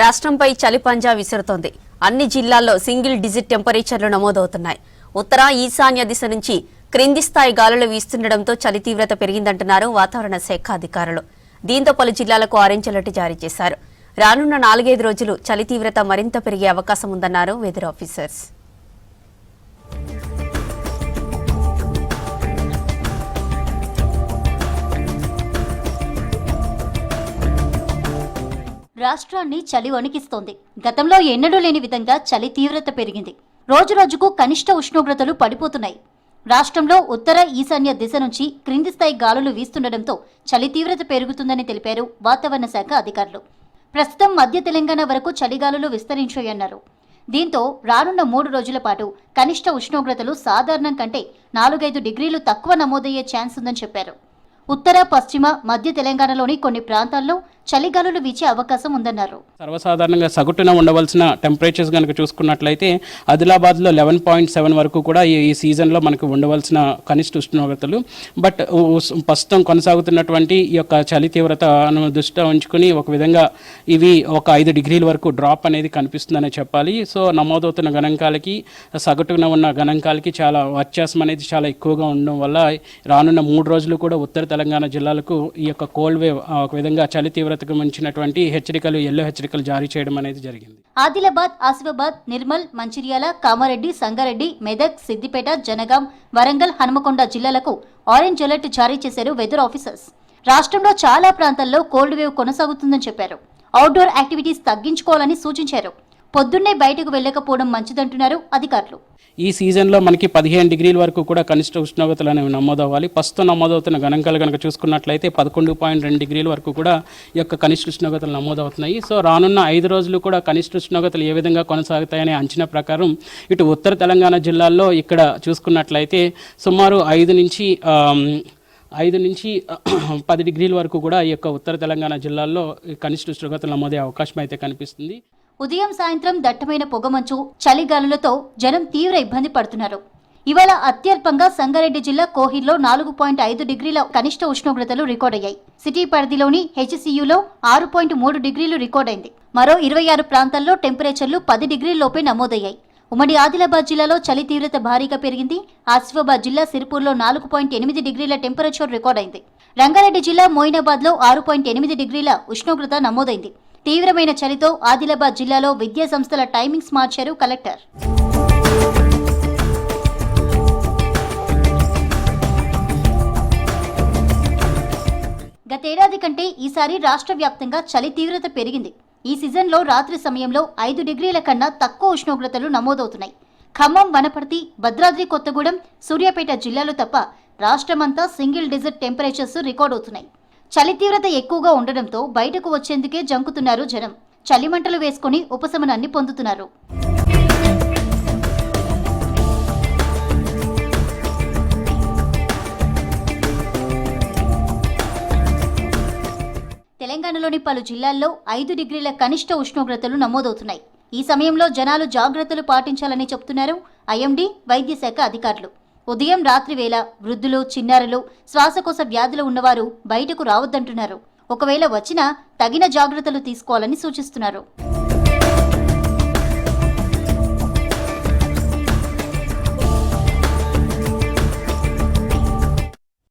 రాష్ట్రంపై చలి పంజా విసురుతోంది. అన్ని జిల్లాల్లో సింగిల్ డిజిట్ టెంపరేచర్లు నమోదవుతున్నాయి. ఉత్తర ఈశాన్య దిశ నుంచి క్రింది స్థాయి గాలులు వీస్తుండటంతో చలి తీవ్రత పెరిగిందంటున్నారు వాతావరణ శాఖ అధికారులు. దీంతో పలు జిల్లాలకు ఆరెంజ్ అలర్ట్ జారీ చేశారు. రానున్న 4-5 రోజులు చలి తీవ్రత మరింత పెరిగే అవకాశం ఉందన్నారు వెదర్ ఆఫీసర్స్. రాష్ట్రాన్ని చలి వణికిస్తోంది. గతంలో ఎన్నడూ లేని విధంగా చలి తీవ్రత పెరిగింది. రోజురోజుకు కనిష్ట ఉష్ణోగ్రతలు పడిపోతున్నాయి. రాష్ట్రంలో ఉత్తర ఈశాన్య దిశ నుంచి క్రింది స్థాయి గాలులు వీస్తుండటంతో చలి తీవ్రత పెరుగుతుందని తెలిపారు వాతావరణ శాఖ అధికారులు. ప్రస్తుతం మధ్య తెలంగాణ వరకు చలిగాలులు విస్తరించాయన్నారు. దీంతో రానున్న 3 రోజుల పాటు కనిష్ట ఉష్ణోగ్రతలు సాధారణం కంటే 4-5 డిగ్రీలు తక్కువ నమోదయ్యే ఛాన్స్ ఉందని చెప్పారు. ఉత్తర, పశ్చిమ, మధ్య తెలంగాణలోని కొన్ని ప్రాంతాల్లో చలిగాలులు వీచే అవకాశం ఉందన్నారు. సర్వసాధారణంగా సగటున ఉండవలసిన టెంపరేచర్స్ కనుక చూసుకున్నట్లయితే ఆదిలాబాద్లో 11.7 వరకు కూడా ఈ సీజన్లో మనకు ఉండవలసిన కనిష్ట ఉష్ణోగ్రతలు. బట్ ప్రస్తుతం కొనసాగుతున్నటువంటి ఈ యొక్క చలి తీవ్రతను దృష్టిలో ఉంచుకుని ఒక విధంగా ఇవి ఒక 5 డిగ్రీల వరకు డ్రాప్ అనేది కనిపిస్తుందనే చెప్పాలి. సో నమోదవుతున్న గణాంకాలకి సగటున ఉన్న గణాంకాలకి చాలా వ్యత్యాసం అనేది చాలా ఎక్కువగా ఉండడం వల్ల రానున్న 3 రోజులు కూడా ఉత్తర తెలంగాణ జిల్లాలకు ఈ యొక్క కోల్డ్ వేవ్ ఒక విధంగా చలి తీవ్రతకు మించినటువంటి ఎల్లో హెచ్చరికలు జారీ చేయడం అనేది జరిగింది. ఆదిలాబాద్, ఆసిఫాబాద్, నిర్మల్, మంచిర్యాల, కామారెడ్డి, సంగారెడ్డి, మెదక్, సిద్దిపేట, జనగాం, వరంగల్, హనుమకొండ జిల్లాలకు ఆరెంజ్ అలర్ట్ జారీ చేశారు వెదర్ ఆఫీసర్స్. రాష్ట్రంలో చాలా ప్రాంతాల్లో కోల్డ్ వేవ్ కొనసాగుతుందని చెప్పారు. అవుట్డోర్ యాక్టివిటీస్ తగ్గించుకోవాలని సూచించారు. పొద్దున్నే బయటకు వెళ్లకపోవడం మంచిదంటున్నారు అధికారులు. ఈ సీజన్లో మనకి 15 డిగ్రీల వరకు కూడా కనిష్ట ఉష్ణోగ్రతలు అనేవి నమోదవ్వాలి. ప్రస్తుతం నమోదవుతున్న గణాంకాలు కనుక చూసుకున్నట్లయితే 11.2 డిగ్రీల వరకు కూడా ఈ యొక్క కనిష్ట ఉష్ణోగ్రతలు నమోదవుతున్నాయి. సో రానున్న 5 రోజులు కూడా కనిష్ట ఉష్ణోగ్రతలు ఏ విధంగా కొనసాగుతాయనే అంచనా ప్రకారం ఇటు ఉత్తర తెలంగాణ జిల్లాల్లో ఇక్కడ చూసుకున్నట్లయితే సుమారు 5 నుంచి 10 డిగ్రీల వరకు కూడా ఈ యొక్క ఉత్తర తెలంగాణ జిల్లాల్లో కనిష్ట ఉష్ణోగ్రతలు నమోదయ్యే అవకాశం అయితే కనిపిస్తుంది. ఉదయం, సాయంత్రం దట్టమైన పొగమంచు, చలిగాలులతో జనం తీవ్ర ఇబ్బంది పడుతున్నారు. ఇవాళ అత్యల్పంగా సంగారెడ్డి జిల్లా కోహిర్లో 4.5 డిగ్రీల కనిష్ట ఉష్ణోగ్రతలు రికార్డయ్యాయి. సిటీ పరిధిలోని హెచ్సియులో 6.3 డిగ్రీలు రికార్డైంది. మరో 26 ప్రాంతాల్లో టెంపరేచర్లు 10 డిగ్రీల్లోపే నమోదయ్యాయి. ఉమ్మడి ఆదిలాబాద్ జిల్లాలో చలి తీవ్రత భారీగా పెరిగింది. ఆసిఫాబాద్ జిల్లా సిరిపూర్లో 4.8 డిగ్రీల టెంపరేచర్ రికార్డైంది. రంగారెడ్డి జిల్లా మోయినాబాద్లో 6.8 డిగ్రీల ఉష్ణోగ్రత నమోదైంది. తీవ్రమైన చలితో ఆదిలాబాద్ జిల్లాలో విద్యా సంస్థల టైమింగ్స్ మార్చారు కలెక్టర్. గతేడాది కంటే ఈసారి రాష్ట్ర వ్యాప్తంగా చలి తీవ్రత పెరిగింది. ఈ సీజన్లో రాత్రి సమయంలో 5 డిగ్రీల కన్నా తక్కువ ఉష్ణోగ్రతలు నమోదవుతున్నాయి. ఖమ్మం, వనపర్తి, భద్రాద్రి కొత్తగూడెం, సూర్యాపేట జిల్లాలు తప్ప రాష్ట్రమంతా సింగిల్ డిజిట్ టెంపరేచర్స్ రికార్డవుతున్నాయి. చలి తీవ్రత ఎక్కువగా ఉండడంతో బయటకు వచ్చేందుకే జంకుతున్నారు జనం. చలిమంటలు వేసుకుని ఉపశమనాన్ని పొందుతున్నారు. తెలంగాణలోని పలు జిల్లాల్లో 5 డిగ్రీల కనిష్ట ఉష్ణోగ్రతలు నమోదవుతున్నాయి. ఈ సమయంలో జనాలు జాగ్రత్తలు పాటించాలని చెబుతున్నారు ఐఎండీ, వైద్య శాఖ అధికారులు. ఉదయం, రాత్రి వేళ వృద్ధులు, చిన్నారులు, శ్వాసకోశ వ్యాధులు ఉన్నవారు బయటకు రావద్దంటున్నారు. ఒకవేళ వచ్చినా తగిన జాగ్రత్తలు తీసుకోవాలని సూచిస్తున్నారు.